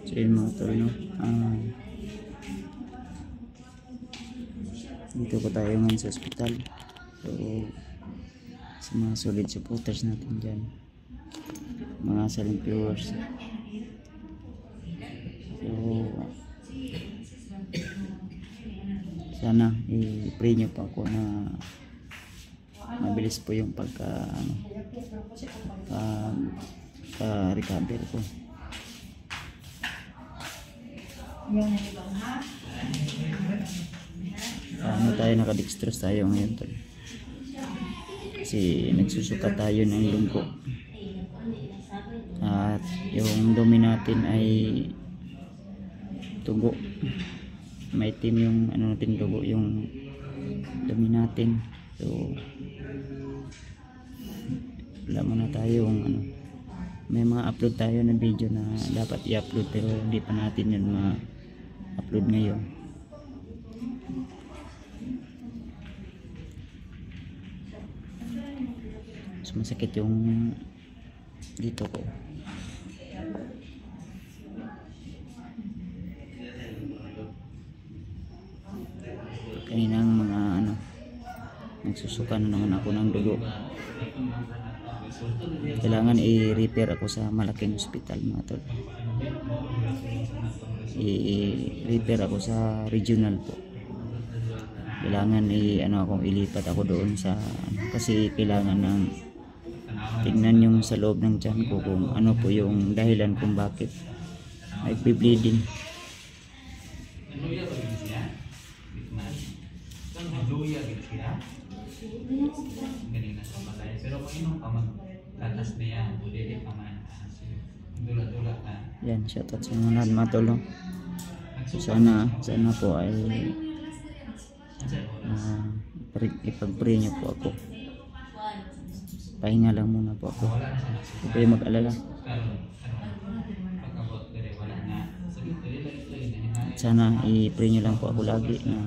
So yun mga tol, no? Dito po tayo ngayon sa ospital. So sa mga solid supporters natin dyan, mga silent viewers, so sana i-pray nyo pa ako na mabilis po yung recover ko. Tayo nakadextrose tayo ngayon tol, kasi nagsusuka tayo ng lungko at yung dumi natin ay tugo, may team yung natin dugo, yung dumi natin. So wala muna tayong may mga upload tayo na video na dapat i-upload pero hindi pa natin yun ma-upload ngayon. So masakit yung dito ko. Kaninang mga nagsusuka na naman ako ng dugo. Kailangan i-repair ako sa malaking hospital mga tol. I-repair ako sa regional po. Kailangan akong ilipat ako doon sa kasi kailangan ng tingnan yung sa loob ng tiyan ko kung ano po yung dahilan kung bakit nagbi-bleeding. Yan, shoutout sa mga lahat mga tol. Sana po ay ipag-pray niyo po ako. Pahinga lang muna po ako, huwag kayo mag-alala. Sana i-pray niyo lang po ako lagi na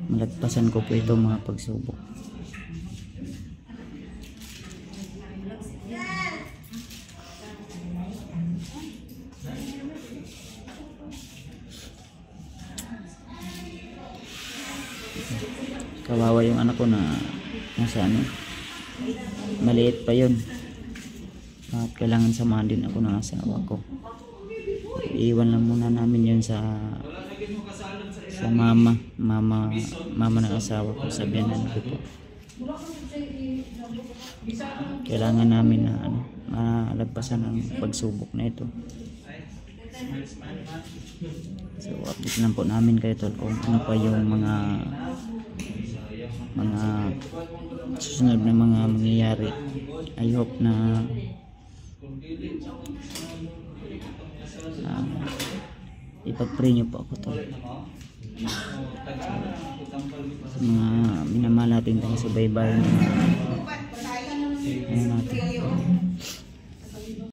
malagpasan ko po itong mga pagsubok. Kawawa yung anak ko na nasa maliit pa yun at kailangan samahan din ako ng asawa ko. Iwan lang muna namin yun sa mama ng asawa ko, sa biyanan ko po. Kailangan namin na malagpasan ang pagsubok na ito. So update lang po namin kayo tol kung ano pa yung mga susunod na mga mangyayari. I hope na ipag-pray nyo po ako tol. Sa mga minamahal natin tayo sa baybay na natin.